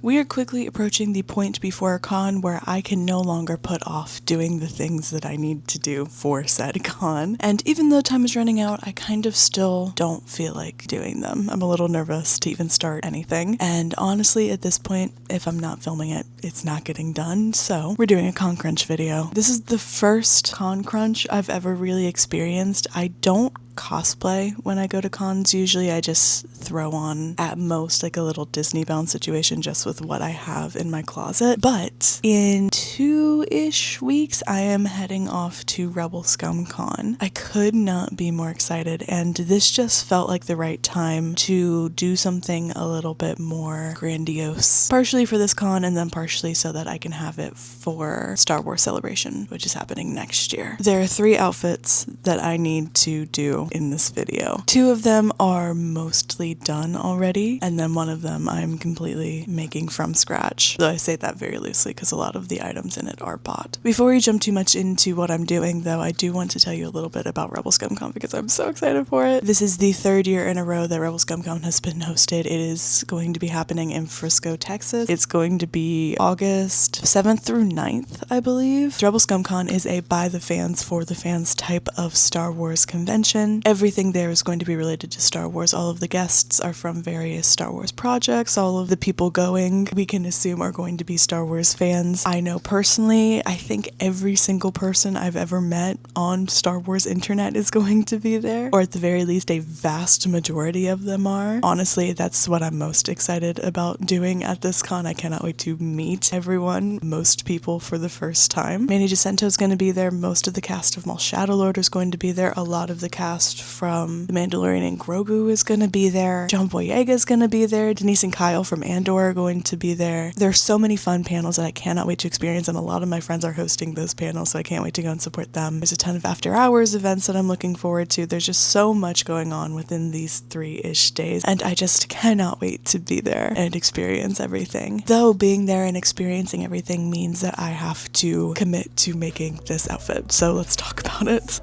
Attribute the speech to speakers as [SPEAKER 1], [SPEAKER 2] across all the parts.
[SPEAKER 1] We are quickly approaching the point before a con where I can no longer put off doing the things that I need to do for said con. And even though time is running out, I kind of still don't feel like doing them. I'm a little nervous to even start anything. And honestly, at this point, if I'm not filming it, it's not getting done. So we're doing a con crunch video. This is the first con crunch I've ever really experienced. I don't cosplay when I go to cons. Usually I just throw on at most like a little Disney bound situation just with what I have in my closet. But in 2-ish weeks I am heading off to Rebel Scum Con. I could not be more excited, and this just felt like the right time to do something a little bit more grandiose. Partially for this con and then partially so that I can have it for Star Wars Celebration, which is happening next year. There are 3 outfits that I need to do in this video. 2 of them are mostly done already, and then one of them I'm completely making from scratch. Though I say that very loosely because a lot of the items in it are bought. Before we jump too much into what I'm doing though, I do want to tell you a little bit about Rebel Scum Con because I'm so excited for it. This is the 3rd year in a row that Rebel Scum Con has been hosted. It is going to be happening in Frisco, Texas. It's going to be August 7th through 9th, I believe. Rebel Scum Con is a by the fans for the fans type of Star Wars convention. Everything there is going to be related to Star Wars. All of the guests are from various Star Wars projects. All of the people going, we can assume, are going to be Star Wars fans. I know personally, I think every single person I've ever met on Star Wars internet is going to be there, or at the very least a vast majority of them are. Honestly, that's what I'm most excited about doing at this con. I cannot wait to meet everyone, most people for the first time. Manny Jacinto is going to be there. Most of the cast of Maul Shadowlord is going to be there. A lot of the cast from The Mandalorian and Grogu is going to be there. John Boyega is going to be there. Denise and Kyle from Andor are going to be there. There are so many fun panels that I cannot wait to experience, and a lot of my friends are hosting those panels, so I can't wait to go and support them. There's a ton of after hours events that I'm looking forward to. There's just so much going on within these 3-ish days, and I just cannot wait to be there and experience everything. Though being there and experiencing everything means that I have to commit to making this outfit, so let's talk about it.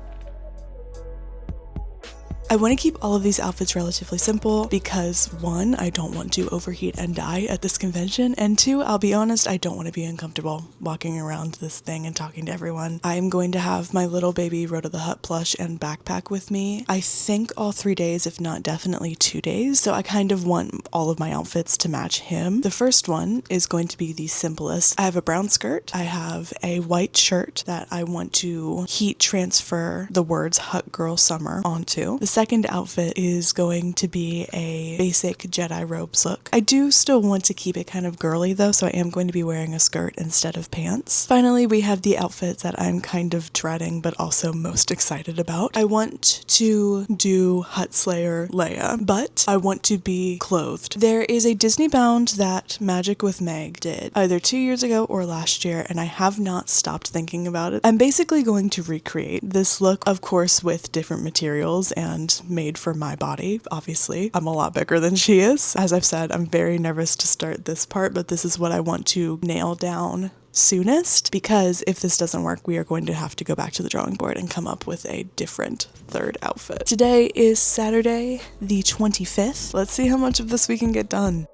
[SPEAKER 1] I want to keep all of these outfits relatively simple because 1, I don't want to overheat and die at this convention, and 2, I'll be honest, I don't want to be uncomfortable walking around this thing and talking to everyone. I'm going to have my little baby Rhoda the Hutt plush and backpack with me. I think all 3 days, if not definitely 2 days, so I kind of want all of my outfits to match him. The first one is going to be the simplest. I have a brown skirt. I have a white shirt that I want to heat transfer the words Hut Girl Summer onto. The second outfit is going to be a basic Jedi robes look. I do still want to keep it kind of girly though, so I am going to be wearing a skirt instead of pants. Finally, we have the outfit that I'm kind of dreading but also most excited about. I want to do Hutt Slayer Leia, but I want to be clothed. There is a Disney bound that Magic with Meg did either 2 years ago or last year, and I have not stopped thinking about it. I'm basically going to recreate this look, of course, with different materials and made for my body. Obviously, I'm a lot bigger than she is. As I've said, I'm very nervous to start this part, but this is what I want to nail down soonest, because if this doesn't work, we are going to have to go back to the drawing board and come up with a different 3rd outfit. Today is Saturday, the 25th. Let's see how much of this we can get done.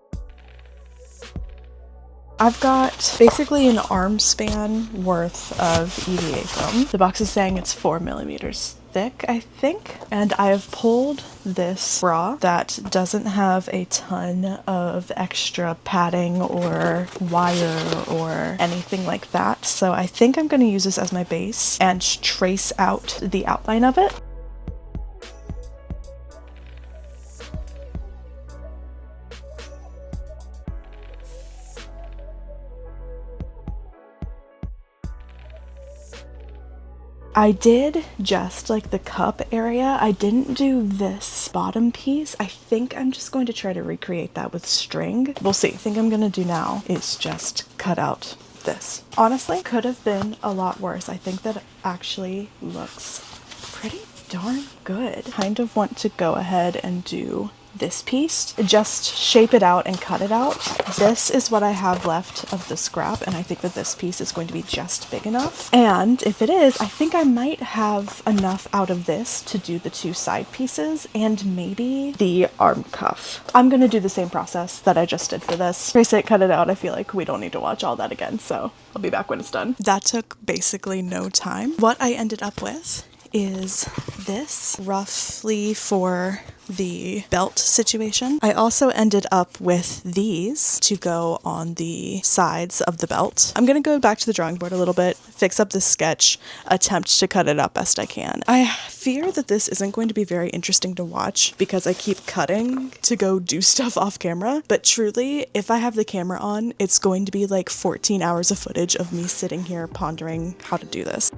[SPEAKER 1] I've got basically an arm span worth of EVA foam. The box is saying it's 4 millimeters thick, I think, and I have pulled this bra that doesn't have a ton of extra padding or wire or anything like that, so I think I'm going to use this as my base and trace out the outline of it. I did just like the cup area. I didn't do this bottom piece. I think I'm just going to try to recreate that with string. We'll see. I think I'm gonna do now is just cut out this. Honestly, could have been a lot worse. I think that actually looks pretty darn good. Kind of want to go ahead and do this piece, just shape it out and cut it out. This is what I have left of the scrap, and I think that this piece is going to be just big enough. And if it is, I think I might have enough out of this to do the two side pieces and maybe the arm cuff. I'm gonna do the same process that I just did for this. Trace it, cut it out. I feel like we don't need to watch all that again, so I'll be back when it's done. That took basically no time. What I ended up with is this roughly for the belt situation. I also ended up with these to go on the sides of the belt. I'm gonna go back to the drawing board a little bit, fix up this sketch, attempt to cut it up best I can. I fear that this isn't going to be very interesting to watch because I keep cutting to go do stuff off camera, but truly, if I have the camera on, it's going to be like 14 hours of footage of me sitting here pondering how to do this.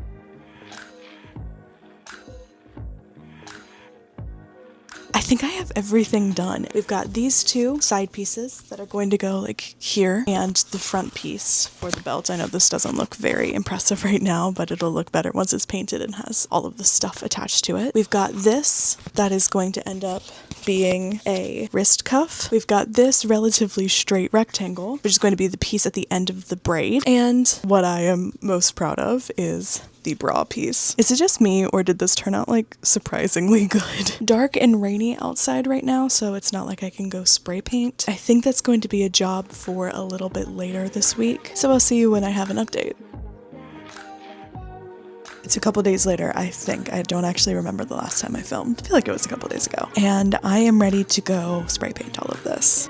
[SPEAKER 1] I think I have everything done. We've got these two side pieces that are going to go like here, and the front piece for the belt. I know this doesn't look very impressive right now, but it'll look better once it's painted and has all of the stuff attached to it. We've got this that is going to end up being a wrist cuff. We've got this relatively straight rectangle, which is going to be the piece at the end of the braid. And what I am most proud of is the bra piece. Is it just me, or did this turn out like surprisingly good? Dark and rainy outside right now, so it's not like I can go spray paint. I think that's going to be a job for a little bit later this week, so I'll see you when I have an update. It's a couple days later, I think. I don't actually remember the last time I filmed. I feel like it was a couple days ago. And I am ready to go spray paint all of this.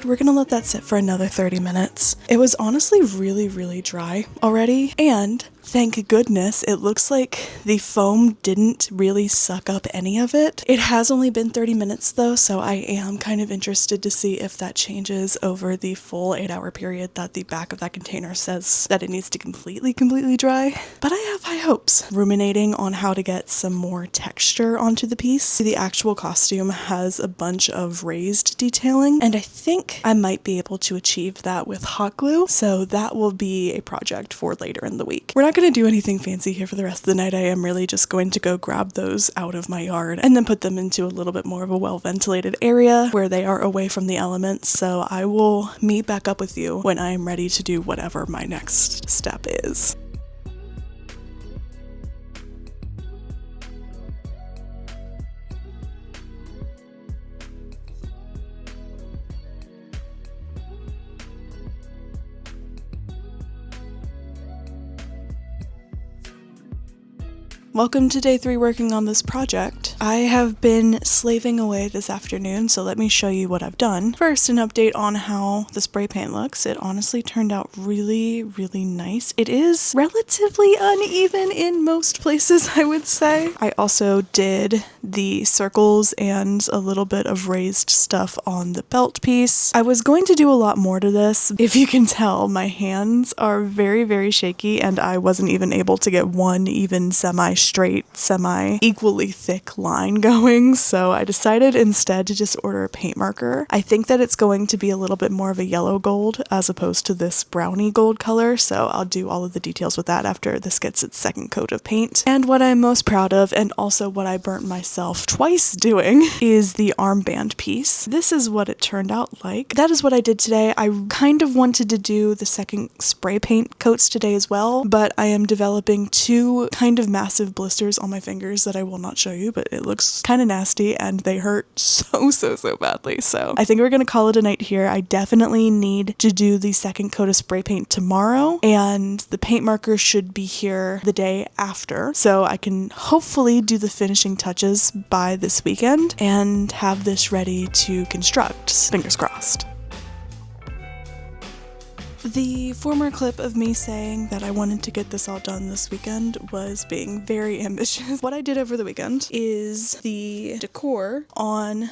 [SPEAKER 1] We're gonna let that sit for another 30 minutes. It was honestly really dry already, and thank goodness it looks like the foam didn't really suck up any of it. It has only been 30 minutes though, so I am kind of interested to see if that changes over the full 8-hour period that the back of that container says that it needs to completely dry. But I have high hopes. Ruminating on how to get some more texture onto the piece. The actual costume has a bunch of raised detailing, and I think I might be able to achieve that with hot glue, so that will be a project for later in the week. We're not going to do anything fancy here for the rest of the night. I am really just going to go grab those out of my yard and then put them into a little bit more of a well-ventilated area where they are away from the elements, so I will meet back up with you when I am ready to do whatever my next step is. Welcome to day 3 working on this project. I have been slaving away this afternoon, so let me show you what I've done. First, an update on how the spray paint looks. It honestly turned out really nice. It is relatively uneven in most places, I would say. I also did the circles and a little bit of raised stuff on the belt piece. I was going to do a lot more to this. If you can tell, my hands are very shaky, and I wasn't even able to get one even semi-straight, semi-equally thick line going, so I decided instead to just order a paint marker. I think that it's going to be a little bit more of a yellow gold as opposed to this browny gold color, so I'll do all of the details with that after this gets its second coat of paint. And what I'm most proud of, and also what I burnt myself twice doing, is the armband piece. This is what it turned out like. That is what I did today. I kind of wanted to do the second spray paint coats today as well, but I am developing 2 kind of massive blisters on my fingers that I will not show you, but it looks kind of nasty and they hurt so badly. So I think we're gonna call it a night here. I definitely need to do the second coat of spray paint tomorrow, and the paint marker should be here the day after, so I can hopefully do the finishing touches by this weekend and have this ready to construct. Fingers crossed. The former clip of me saying that I wanted to get this all done this weekend was being very ambitious. What I did over the weekend is the decor on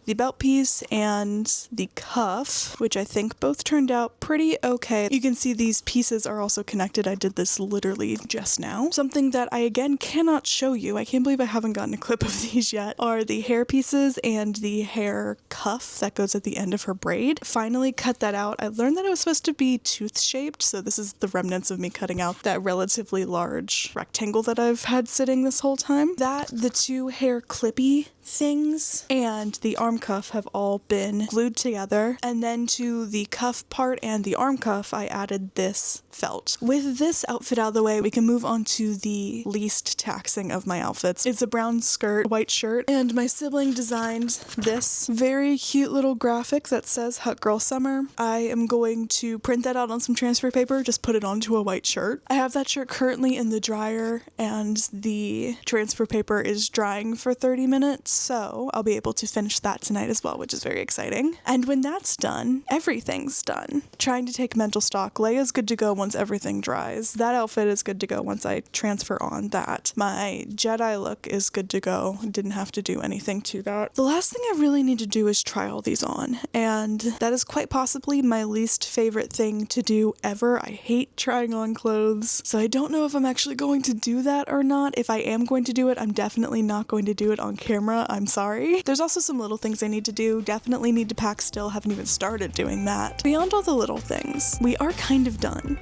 [SPEAKER 1] the belt piece and the cuff, which I think both turned out pretty okay. You can see these pieces are also connected. I did this literally just now. Something that I again cannot show you, I can't believe I haven't gotten a clip of these yet, are the hair pieces and the hair cuff that goes at the end of her braid. Finally cut that out. I learned that it was supposed to be tooth shaped, so this is the remnants of me cutting out that relatively large rectangle that I've had sitting this whole time. That, the two hair clippy things, and the arm cuff have all been glued together, and then to the cuff part and the arm cuff I added this felt. With this outfit out of the way, we can move on to the least taxing of my outfits. It's a brown skirt, white shirt, and my sibling designed this very cute little graphic that says Hut Girl Summer. I am going to print that out on some transfer paper, just put it onto a white shirt. I have that shirt currently in the dryer, and the transfer paper is drying for 30 minutes, so I'll be able to finish that tonight as well, which is very exciting. And when that's done, everything's done. Trying to take mental stock. Leia's good to go once everything dries. That outfit is good to go once I transfer on that. My Jedi look is good to go. Didn't have to do anything to that. The last thing I really need to do is try all these on, and that is quite possibly my least favorite thing to do ever. I hate trying on clothes, so I don't know if I'm actually going to do that or not. If I am going to do it, I'm definitely not going to do it on camera. I'm sorry. There's also some little things I need to do. Definitely need to pack still. Haven't even started doing that. Beyond all the little things, we are kind of done.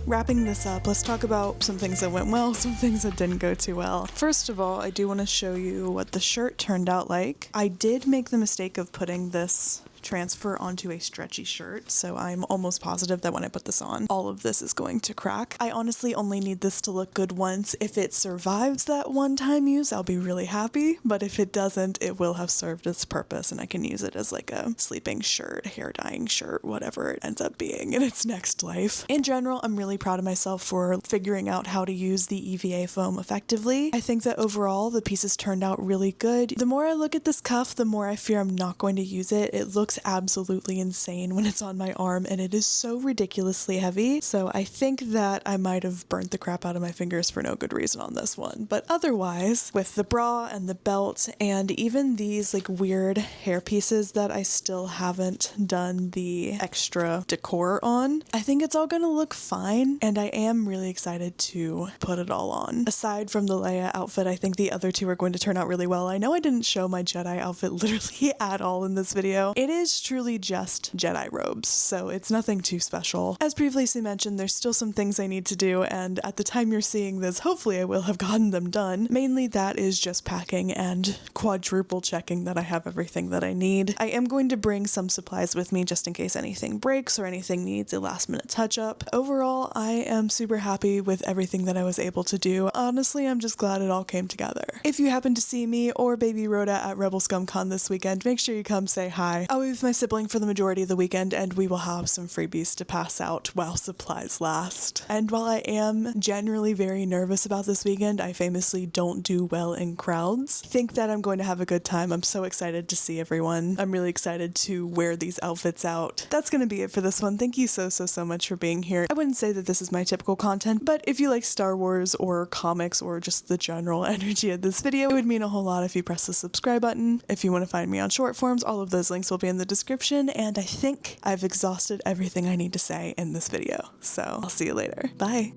[SPEAKER 1] Wrapping this up, let's talk about some things that went well, some things that didn't go too well. First of all, I do want to show you what the shirt turned out like. I did make the mistake of putting this transfer onto a stretchy shirt, so I'm almost positive that when I put this on, all of this is going to crack. I honestly only need this to look good once. If it survives that one-time use, I'll be really happy, but if it doesn't, it will have served its purpose and I can use it as like a sleeping shirt, hair dyeing shirt, whatever it ends up being in its next life. In general, I'm really proud of myself for figuring out how to use the EVA foam effectively. I think that overall, the pieces turned out really good. The more I look at this cuff, the more I fear I'm not going to use it. It looks absolutely insane when it's on my arm, and it is so ridiculously heavy, so I think that I might have burnt the crap out of my fingers for no good reason on this one. But otherwise, with the bra and the belt and even these like weird hair pieces that I still haven't done the extra decor on, I think it's all gonna look fine, and I am really excited to put it all on. Aside from the Leia outfit, I think the other two are going to turn out really well. I know I didn't show my Jedi outfit literally at all in this video. It is truly just Jedi robes, so it's nothing too special. As previously mentioned, there's still some things I need to do, and at the time you're seeing this, hopefully I will have gotten them done. Mainly that is just packing and quadruple checking that I have everything that I need. I am going to bring some supplies with me just in case anything breaks or anything needs a last minute touch up. Overall, I am super happy with everything that I was able to do. Honestly, I'm just glad it all came together. If you happen to see me or baby Rhoda at Rebel Scum Con this weekend, make sure you come say hi. I'll be with my sibling for the majority of the weekend, and we will have some freebies to pass out while supplies last. And while I am generally very nervous about this weekend, I famously don't do well in crowds. I think that I'm going to have a good time. I'm so excited to see everyone. I'm really excited to wear these outfits out. That's gonna be it for this one. Thank you so much for being here. I wouldn't say that this is my typical content, but if you like Star Wars or comics or just the general energy of this video, it would mean a whole lot if you press the subscribe button. If you want to find me on short forms, all of those links will be in the description, and I think I've exhausted everything I need to say in this video. So I'll see you later. Bye.